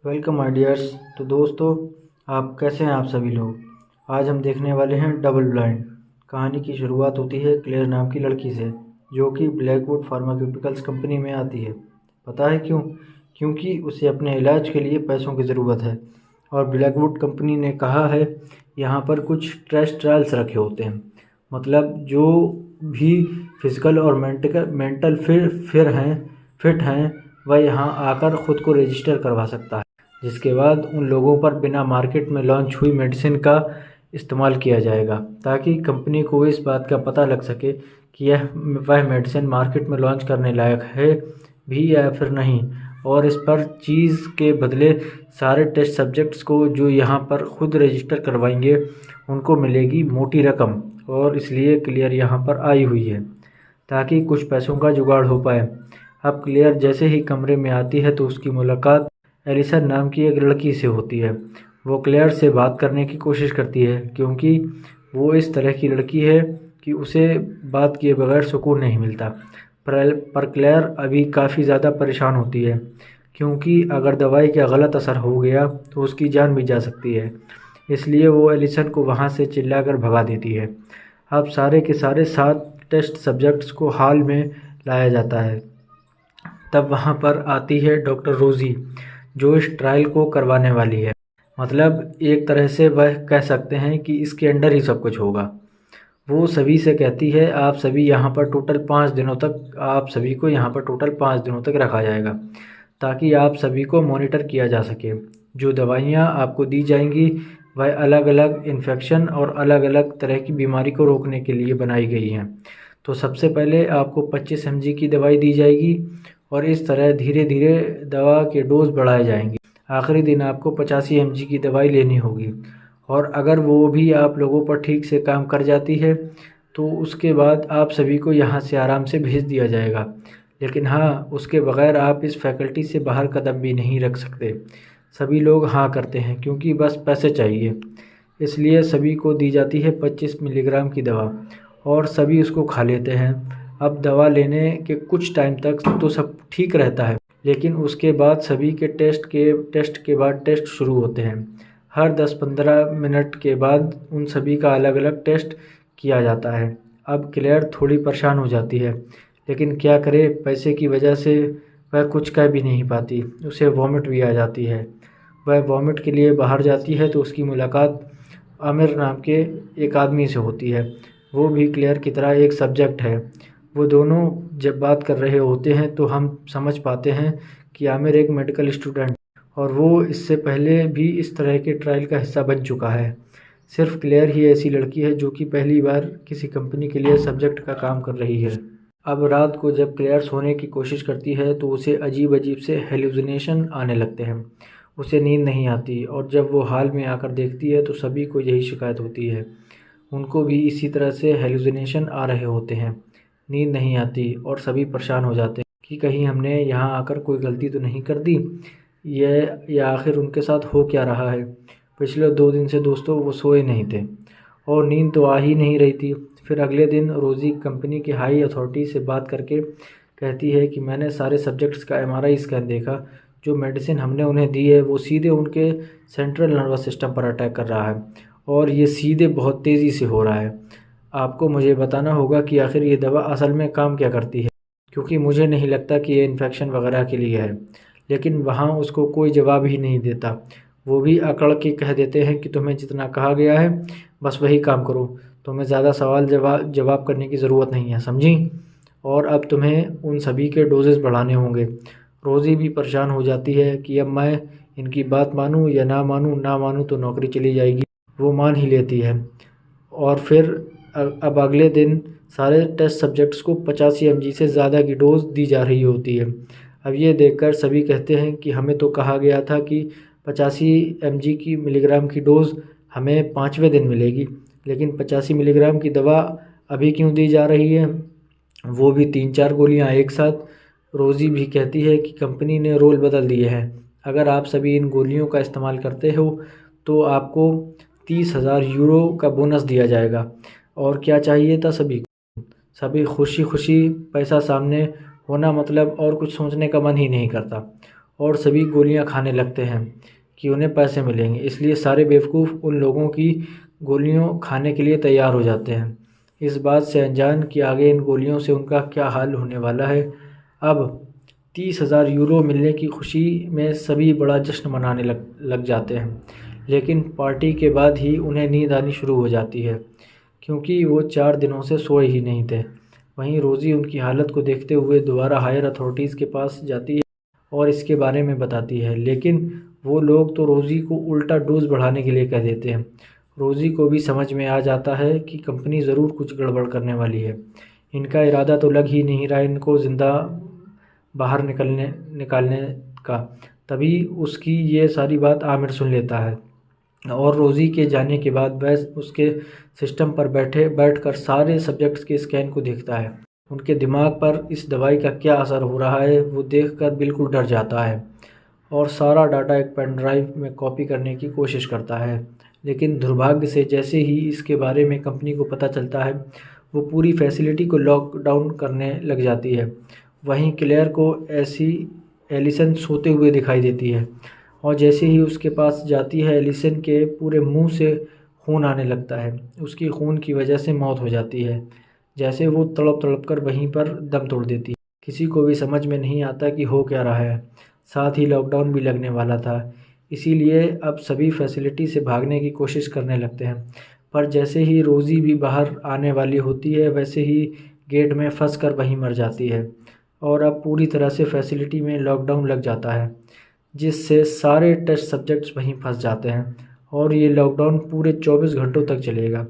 Welcome my dears. तो दोस्तों, आप कैसे हैं? आप सभी लोग आज हम देखने वाले हैं डबल ब्लाइंड। कहानी की शुरुआत होती है क्लेयर नाम की लड़की से, जो कि ब्लैकवुड फार्मास्यूटिकल्स कंपनी में आती है। पता है क्यों? क्योंकि उसे अपने इलाज के लिए पैसों की ज़रूरत है और ब्लैकवुड कंपनी ने कहा है यहाँ पर कुछ टेस्ट ट्रायल्स रखे होते हैं। मतलब जो भी फिजिकल और मेंटल फिट हैं वह यहाँ आकर ख़ुद को रजिस्टर करवा सकता है, जिसके बाद उन लोगों पर बिना मार्केट में लॉन्च हुई मेडिसिन का इस्तेमाल किया जाएगा, ताकि कंपनी को इस बात का पता लग सके कि वह मेडिसिन मार्केट में लॉन्च करने लायक है भी या फिर नहीं। और इस पर चीज़ के बदले सारे टेस्ट सब्जेक्ट्स को जो यहाँ पर खुद रजिस्टर करवाएंगे उनको मिलेगी मोटी रकम, और इसलिए क्लियर यहाँ पर आई हुई है ताकि कुछ पैसों का जुगाड़ हो पाए। अब क्लियर जैसे ही कमरे में आती है तो उसकी मुलाकात एलिसन नाम की एक लड़की से होती है। वो क्लेयर से बात करने की कोशिश करती है, क्योंकि वो इस तरह की लड़की है कि उसे बात किए बगैर सुकून नहीं मिलता। पर क्लेयर अभी काफ़ी ज़्यादा परेशान होती है, क्योंकि अगर दवाई का गलत असर हो गया तो उसकी जान भी जा सकती है। इसलिए वो एलिसन को वहाँ से चिल्लाकर भगा देती है। अब सारे के सारे 7 टेस्ट सब्जेक्ट्स को हॉल में लाया जाता है। तब वहाँ पर आती है डॉक्टर रोज़ी, जो इस ट्रायल को करवाने वाली है। मतलब एक तरह से वह कह सकते हैं कि इसके अंडर ही सब कुछ होगा। वो सभी से कहती है आप सभी यहाँ पर टोटल 5 दिनों तक आप सभी को यहाँ पर टोटल 5 दिनों तक रखा जाएगा, ताकि आप सभी को मॉनिटर किया जा सके। जो दवाइयाँ आपको दी जाएंगी वह अलग अलग इन्फेक्शन और अलग अलग तरह की बीमारी को रोकने के लिए बनाई गई हैं। तो सबसे पहले आपको 25 mg की दवाई दी जाएगी और इस तरह धीरे धीरे दवा के डोज बढ़ाए जाएंगे। आखिरी दिन आपको 85 mg की दवाई लेनी होगी, और अगर वो भी आप लोगों पर ठीक से काम कर जाती है तो उसके बाद आप सभी को यहाँ से आराम से भेज दिया जाएगा। लेकिन हाँ, उसके बगैर आप इस फैकल्टी से बाहर कदम भी नहीं रख सकते। सभी लोग हाँ करते हैं क्योंकि बस पैसे चाहिए, इसलिए सभी को दी जाती है 25 मिलीग्राम की दवा और सभी उसको खा लेते हैं। अब दवा लेने के कुछ टाइम तक तो सब ठीक रहता है, लेकिन उसके बाद सभी के टेस्ट के बाद टेस्ट शुरू होते हैं। हर 10-15 मिनट के बाद उन सभी का अलग अलग टेस्ट किया जाता है। अब क्लेयर थोड़ी परेशान हो जाती है, लेकिन क्या करे, पैसे की वजह से वह कुछ कह भी नहीं पाती। उसे वॉमिट भी आ जाती है। वह वॉमिट के लिए बाहर जाती है तो उसकी मुलाकात आमिर नाम के एक आदमी से होती है। वो भी क्लेयर की तरह एक सब्जेक्ट है। वो दोनों जब बात कर रहे होते हैं तो हम समझ पाते हैं कि आमिर एक मेडिकल स्टूडेंट और वो इससे पहले भी इस तरह के ट्रायल का हिस्सा बन चुका है। सिर्फ क्लेयर ही ऐसी लड़की है जो कि पहली बार किसी कंपनी के लिए सब्जेक्ट का काम कर रही है। अब रात को जब क्लेयर सोने की कोशिश करती है तो उसे अजीब अजीब से हेलुसिनेशन आने लगते हैं। उसे नींद नहीं आती, और जब वो हाल में आकर देखती है तो सभी को यही शिकायत होती है। उनको भी इसी तरह से हेलुसिनेशन आ रहे होते हैं। नींद नहीं आती और सभी परेशान हो जाते हैं कि कहीं हमने यहाँ आकर कोई गलती तो नहीं कर दी, या आखिर उनके साथ हो क्या रहा है। पिछले 2 दिन से दोस्तों वो सोए नहीं थे और नींद तो आ ही नहीं रही थी। फिर अगले दिन रोज़ी कंपनी की हाई अथॉरिटी से बात करके कहती है कि मैंने सारे सब्जेक्ट्स का MRI स्कैन देखा। जो मेडिसिन हमने उन्हें दी है वो सीधे उनके सेंट्रल नर्वस सिस्टम पर अटैक कर रहा है, और ये सीधे बहुत तेज़ी से हो रहा है। आपको मुझे बताना होगा कि आखिर ये दवा असल में काम क्या करती है, क्योंकि मुझे नहीं लगता कि ये इन्फेक्शन वगैरह के लिए है। लेकिन वहाँ उसको कोई जवाब ही नहीं देता। वो भी अकड़ के कह देते हैं कि तुम्हें जितना कहा गया है बस वही काम करो, तुम्हें ज़्यादा सवाल जवाब करने की ज़रूरत नहीं है, समझी? और अब तुम्हें उन सभी के डोजेस बढ़ाने होंगे। रोज़ी भी परेशान हो जाती है कि अब मैं इनकी बात मानूं या ना मानूं तो नौकरी चली जाएगी। वो मान ही लेती है, और फिर अब अगले दिन सारे टेस्ट सब्जेक्ट्स को 85 mg से ज़्यादा की डोज दी जा रही होती है। अब ये देखकर सभी कहते हैं कि हमें तो कहा गया था कि 85 mg की मिलीग्राम की डोज़ हमें 5वें दिन मिलेगी, लेकिन 85 मिलीग्राम की दवा अभी क्यों दी जा रही है, वो भी 3-4 गोलियां एक साथ। रोज़ी भी कहती है कि कंपनी ने रोल बदल दिए हैं। अगर आप सभी इन गोलियों का इस्तेमाल करते हो तो आपको 30,000 यूरो का बोनस दिया जाएगा। और क्या चाहिए था सभी को? सभी खुशी खुशी पैसा सामने होना मतलब और कुछ सोचने का मन ही नहीं करता। और सभी गोलियां खाने लगते हैं कि उन्हें पैसे मिलेंगे। इसलिए सारे बेवकूफ़ उन लोगों की गोलियों खाने के लिए तैयार हो जाते हैं, इस बात से अनजान कि आगे इन गोलियों से उनका क्या हाल होने वाला है। अब 30,000 यूरो मिलने की खुशी में सभी बड़ा जश्न मनाने लग जाते हैं, लेकिन पार्टी के बाद ही उन्हें नींद आनी शुरू हो जाती है, क्योंकि वो 4 दिनों से सोए ही नहीं थे। वहीं रोज़ी उनकी हालत को देखते हुए दोबारा हायर अथॉरिटीज़ के पास जाती है और इसके बारे में बताती है, लेकिन वो लोग तो रोज़ी को उल्टा डोज बढ़ाने के लिए कह देते हैं। रोज़ी को भी समझ में आ जाता है कि कंपनी ज़रूर कुछ गड़बड़ करने वाली है। इनका इरादा तो लग ही नहीं रहा इनको ज़िंदा बाहर निकालने का। तभी उसकी ये सारी बात आमिर सुन लेता है और रोज़ी के जाने के बाद वह उसके सिस्टम पर बैठकर सारे सब्जेक्ट्स के स्कैन को देखता है। उनके दिमाग पर इस दवाई का क्या असर हो रहा है वो देखकर बिल्कुल डर जाता है और सारा डाटा एक पेन ड्राइव में कॉपी करने की कोशिश करता है। लेकिन दुर्भाग्य से जैसे ही इसके बारे में कंपनी को पता चलता है, वो पूरी फैसिलिटी को लॉक डाउन करने लग जाती है। वहीं क्लेयर को एलिसन सोते हुए दिखाई देती है और जैसे ही उसके पास जाती है, एलिसन के पूरे मुंह से खून आने लगता है। उसकी खून की वजह से मौत हो जाती है। जैसे वो तड़प कर वहीं पर दम तोड़ देती है। किसी को भी समझ में नहीं आता कि हो क्या रहा है। साथ ही लॉकडाउन भी लगने वाला था, इसीलिए अब सभी फैसिलिटी से भागने की कोशिश करने लगते हैं। पर जैसे ही रोज़ी भी बाहर आने वाली होती है, वैसे ही गेट में फंस कर वहीं मर जाती है और अब पूरी तरह से फैसिलिटी में लॉकडाउन लग जाता है, जिससे सारे टेस्ट सब्जेक्ट्स वहीं फंस जाते हैं और ये लॉकडाउन पूरे 24 घंटों तक चलेगा।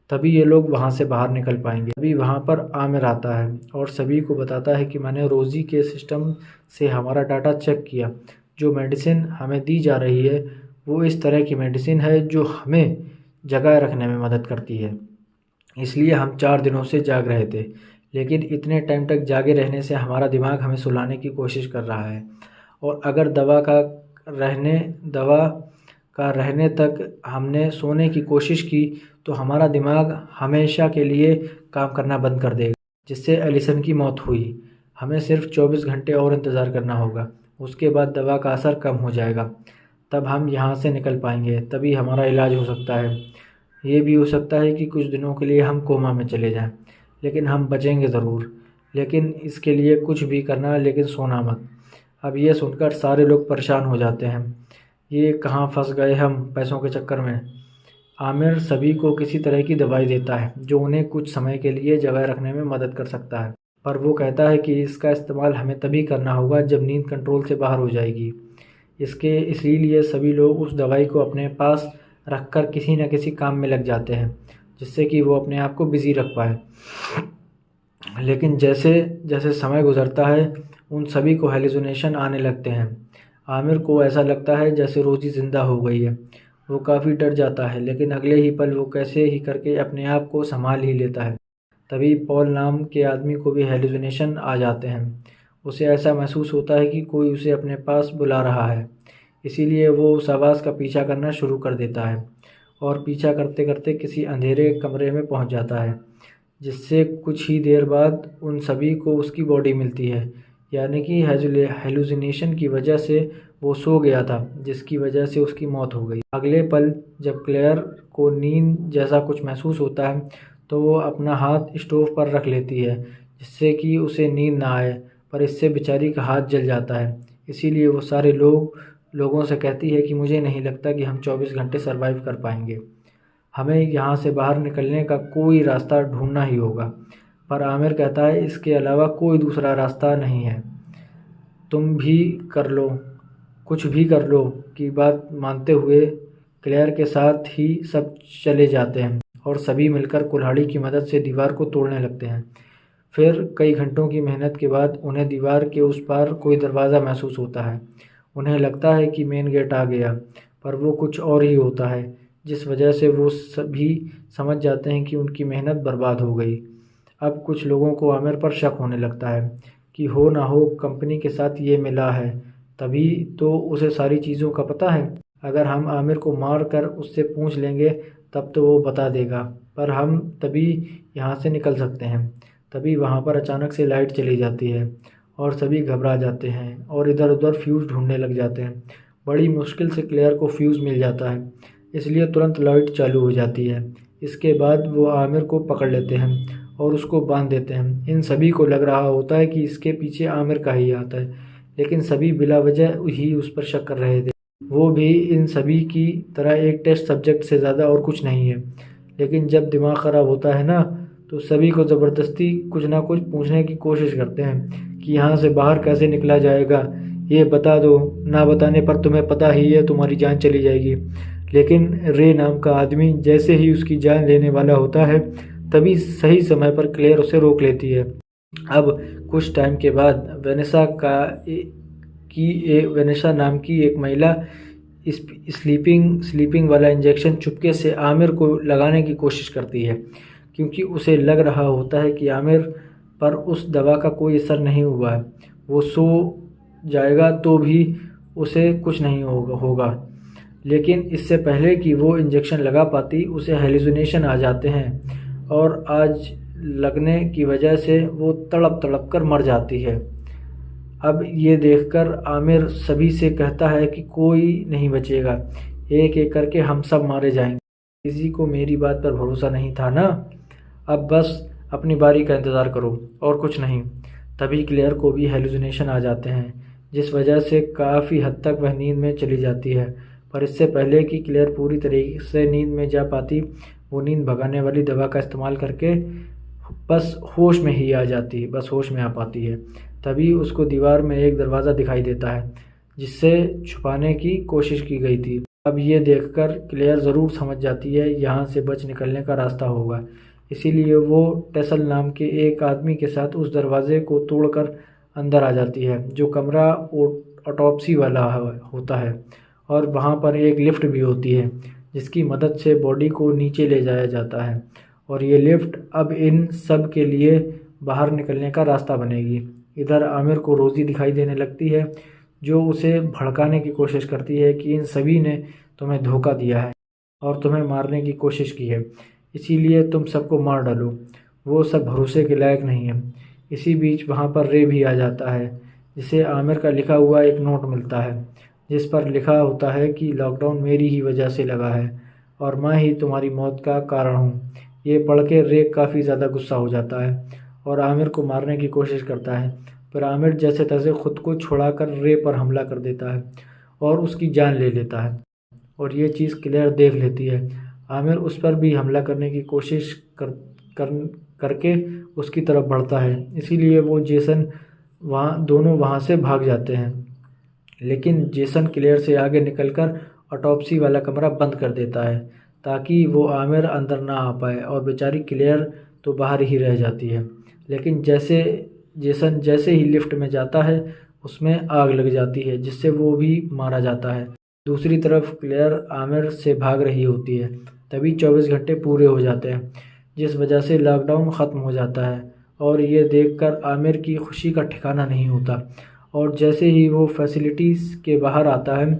तभी ये लोग वहाँ से बाहर निकल पाएंगे। तभी वहाँ पर आमिर आता है और सभी को बताता है कि मैंने रोज़ी के सिस्टम से हमारा डाटा चेक किया। जो मेडिसिन हमें दी जा रही है वो इस तरह की मेडिसिन है जो हमें जगाए रखने में मदद करती है। इसलिए हम 4 दिनों से जाग रहे थे, लेकिन इतने टाइम तक जागे रहने से हमारा दिमाग हमें सुलाने की कोशिश कर रहा है और अगर दवा का रहने तक हमने सोने की कोशिश की तो हमारा दिमाग हमेशा के लिए काम करना बंद कर देगा, जिससे एलिसन की मौत हुई। हमें सिर्फ 24 घंटे और इंतज़ार करना होगा, उसके बाद दवा का असर कम हो जाएगा, तब हम यहाँ से निकल पाएंगे, तभी हमारा इलाज हो सकता है। ये भी हो सकता है कि कुछ दिनों के लिए हम कोमा में चले जाएं, लेकिन हम बचेंगे ज़रूर। लेकिन इसके लिए कुछ भी करना, लेकिन सोना मत। अब ये सुनकर सारे लोग परेशान हो जाते हैं। ये कहाँ फंस गए हम पैसों के चक्कर में। आमिर सभी को किसी तरह की दवाई देता है जो उन्हें कुछ समय के लिए जगाए रखने में मदद कर सकता है, पर वो कहता है कि इसका इस्तेमाल हमें तभी करना होगा जब नींद कंट्रोल से बाहर हो जाएगी। इसीलिए सभी लोग उस दवाई को अपने पास रखकर किसी न किसी काम में लग जाते हैं, जिससे कि वो अपने आप को बिज़ी रख पाए। लेकिन जैसे जैसे समय गुजरता है, उन सभी को हेलुसिनेशन आने लगते हैं। आमिर को ऐसा लगता है जैसे रोज़ी ज़िंदा हो गई है। वो काफ़ी डर जाता है, लेकिन अगले ही पल वो कैसे ही करके अपने आप को संभाल ही लेता है। तभी पॉल नाम के आदमी को भी हेलुसिनेशन आ जाते हैं। उसे ऐसा महसूस होता है कि कोई उसे अपने पास बुला रहा है, इसीलिए वो उस आवाज़ का पीछा करना शुरू कर देता है और पीछा करते करते किसी अंधेरे कमरे में पहुंच जाता है, जिससे कुछ ही देर बाद उन सभी को उसकी बॉडी मिलती है। यानी कि हेलुसिनेशन की वजह से वो सो गया था, जिसकी वजह से उसकी मौत हो गई। अगले पल जब क्लेयर को नींद जैसा कुछ महसूस होता है तो वो अपना हाथ स्टोव पर रख लेती है, जिससे कि उसे नींद ना आए, पर इससे बेचारी का हाथ जल जाता है। इसीलिए वो सारे लोगों से कहती है कि मुझे नहीं लगता कि हम 24 घंटे सरवाइव कर पाएंगे। हमें यहाँ से बाहर निकलने का कोई रास्ता ढूंढना ही होगा। पर आमिर कहता है इसके अलावा कोई दूसरा रास्ता नहीं है। तुम भी कर लो, कुछ भी कर लो की बात मानते हुए क्लेयर के साथ ही सब चले जाते हैं और सभी मिलकर कुल्हाड़ी की मदद से दीवार को तोड़ने लगते हैं। फिर कई घंटों की मेहनत के बाद उन्हें दीवार के उस पार कोई दरवाज़ा महसूस होता है। उन्हें लगता है कि मेन गेट आ गया, पर वो कुछ और ही होता है, जिस वजह से वो सभी समझ जाते हैं कि उनकी मेहनत बर्बाद हो गई। अब कुछ लोगों को आमिर पर शक होने लगता है कि हो ना हो कंपनी के साथ ये मिला है, तभी तो उसे सारी चीज़ों का पता है। अगर हम आमिर को मार कर उससे पूछ लेंगे तब तो वो बता देगा, पर हम तभी यहाँ से निकल सकते हैं। तभी वहाँ पर अचानक से लाइट चली जाती है और सभी घबरा जाते हैं और इधर उधर फ्यूज़ ढूंढने लग जाते हैं। बड़ी मुश्किल से क्लेयर को फ्यूज़ मिल जाता है, इसलिए तुरंत लाइट चालू हो जाती है। इसके बाद वो आमिर को पकड़ लेते हैं और उसको बांध देते हैं। इन सभी को लग रहा होता है कि इसके पीछे आमिर का ही हाथ है, लेकिन सभी बिला वजह ही उस पर शक कर रहे थे। वो भी इन सभी की तरह एक टेस्ट सब्जेक्ट से ज़्यादा और कुछ नहीं है। लेकिन जब दिमाग ख़राब होता है ना, तो सभी को ज़बरदस्ती कुछ ना कुछ पूछने की कोशिश करते हैं कि यहाँ से बाहर कैसे निकला जाएगा, ये बता दो, ना बताने पर तुम्हें पता ही है तुम्हारी जान चली जाएगी। लेकिन रे नाम का आदमी जैसे ही उसकी जान लेने वाला होता है, तभी सही समय पर क्लेयर उसे रोक लेती है। अब कुछ टाइम के बाद वेनेसा नाम की एक महिला स्लीपिंग वाला इंजेक्शन चुपके से आमिर को लगाने की कोशिश करती है, क्योंकि उसे लग रहा होता है कि आमिर पर उस दवा का कोई असर नहीं हुआ है। वो सो जाएगा तो भी उसे कुछ नहीं होगा। लेकिन इससे पहले कि वो इंजेक्शन लगा पाती, उसे हेलुसिनेशन आ जाते हैं और आज लगने की वजह से वो तड़प तड़प कर मर जाती है। अब ये देखकर आमिर सभी से कहता है कि कोई नहीं बचेगा, एक एक करके हम सब मारे जाएंगे। किसी को मेरी बात पर भरोसा नहीं था ना, अब बस अपनी बारी का इंतज़ार करो और कुछ नहीं। तभी क्लेयर को भी हेलुसिनेशन आ जाते हैं, जिस वजह से काफ़ी हद तक वह नींद में चली जाती है। पर इससे पहले कि क्लेयर पूरी तरीके से नींद में जा पाती, वो नींद भगाने वाली दवा का इस्तेमाल करके बस होश में ही आ जाती है, बस होश में आ पाती है। तभी उसको दीवार में एक दरवाज़ा दिखाई देता है, जिससे छुपाने की कोशिश की गई थी। अब ये देखकर क्लेयर ज़रूर समझ जाती है यहाँ से बच निकलने का रास्ता होगा, इसीलिए वो टेसल नाम के एक आदमी के साथ उस दरवाज़े को तोड़कर अंदर आ जाती है, जो कमरा ऑटोप्सी वाला होता है। और वहाँ पर एक लिफ्ट भी होती है, जिसकी मदद से बॉडी को नीचे ले जाया जाता है। और ये लिफ्ट अब इन सब के लिए बाहर निकलने का रास्ता बनेगी। इधर आमिर को रोज़ी दिखाई देने लगती है, जो उसे भड़काने की कोशिश करती है कि इन सभी ने तुम्हें धोखा दिया है और तुम्हें मारने की कोशिश की है, इसीलिए तुम सबको मार डालो, वो सब भरोसे के लायक नहीं है। इसी बीच वहाँ पर रे भी आ जाता है, जिसे आमिर का लिखा हुआ एक नोट मिलता है, जिस पर लिखा होता है कि लॉकडाउन मेरी ही वजह से लगा है और मैं ही तुम्हारी मौत का कारण हूँ। ये पढ़ के रे काफ़ी ज़्यादा गुस्सा हो जाता है और आमिर को मारने की कोशिश करता है, पर आमिर जैसे तैसे खुद को छुड़ाकर रे पर हमला कर देता है और उसकी जान ले लेता है। और ये चीज़ क्लेयर देख लेती है। आमिर उस पर भी हमला करने की कोशिश करके उसकी तरफ बढ़ता है, इसीलिए वो जेसन दोनों वहाँ से भाग जाते हैं। लेकिन जेसन क्लेयर से आगे निकलकर ऑटोप्सी वाला कमरा बंद कर देता है, ताकि वो आमिर अंदर ना आ पाए, और बेचारी क्लेयर तो बाहर ही रह जाती है। लेकिन जेसन जैसे ही लिफ्ट में जाता है, उसमें आग लग जाती है, जिससे वो भी मारा जाता है। दूसरी तरफ क्लेयर आमिर से भाग रही होती है। तभी 24 घंटे पूरे हो जाते हैं, जिस वजह से लॉकडाउन ख़त्म हो जाता है। और ये देखकर आमिर की खुशी का ठिकाना नहीं होता, और जैसे ही वो फैसिलिटीज़ के बाहर आता है,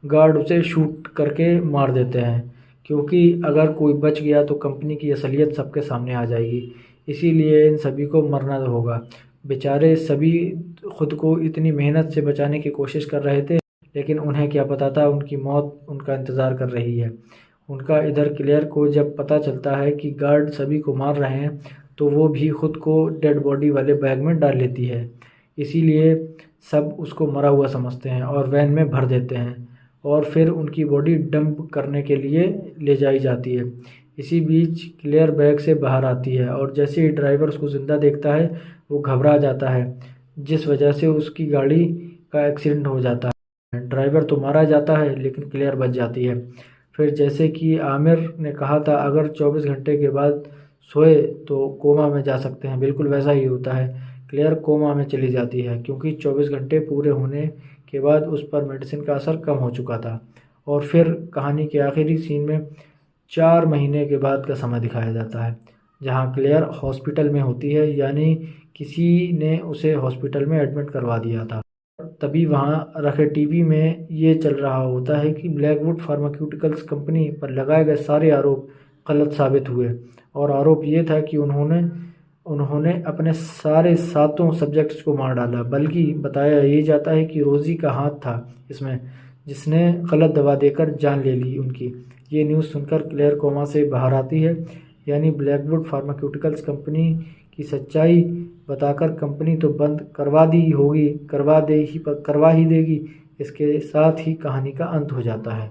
गार्ड उसे शूट करके मार देते हैं, क्योंकि अगर कोई बच गया तो कंपनी की असलियत सबके सामने आ जाएगी। इसीलिए इन सभी को मरना होगा। बेचारे सभी खुद को इतनी मेहनत से बचाने की कोशिश कर रहे थे, लेकिन उन्हें क्या पता था उनकी मौत उनका इंतज़ार कर रही है। उनका इधर क्लेयर को जब पता चलता है कि गार्ड सभी को मार रहे हैं, तो वो भी खुद को डेड बॉडी वाले बैग में डाल लेती है। इसीलिए सब उसको मरा हुआ समझते हैं और वैन में भर देते हैं, और फिर उनकी बॉडी डंप करने के लिए ले जाई जाती है। इसी बीच क्लेयर बैग से बाहर आती है, और जैसे ही ड्राइवर उसको ज़िंदा देखता है, वो घबरा जाता है, जिस वजह से उसकी गाड़ी का एक्सीडेंट हो जाता है। ड्राइवर तो मारा जाता है, लेकिन क्लेयर बच जाती है। फिर जैसे कि आमिर ने कहा था, अगर 24 घंटे के बाद सोए तो कोमा में जा सकते हैं, बिल्कुल वैसा ही होता है। क्लेयर कोमा में चली जाती है, क्योंकि 24 घंटे पूरे होने के बाद उस पर मेडिसिन का असर कम हो चुका था। और फिर कहानी के आखिरी सीन में 4 महीने के बाद का समय दिखाया जाता है, जहां क्लेयर हॉस्पिटल में होती है, यानी किसी ने उसे हॉस्पिटल में एडमिट करवा दिया था। तभी वहाँ रखे टीवी में ये चल रहा होता है कि ब्लैकवुड फार्मास्यूटिकल्स कंपनी पर लगाए गए सारे आरोप गलत साबित हुए, और आरोप ये था कि उन्होंने अपने सारे 7 सब्जेक्ट्स को मार डाला, बल्कि बताया ये जाता है कि रोजी का हाथ था इसमें, जिसने गलत दवा देकर जान ले ली उनकी। ये न्यूज़ सुनकर क्लेयर कोमा से बाहर आती है, यानी ब्लैकवुड फार्मास्यूटिकल्स कंपनी की सच्चाई बताकर कंपनी तो बंद करवा दी होगी, करवा ही देगी। इसके साथ ही कहानी का अंत हो जाता है।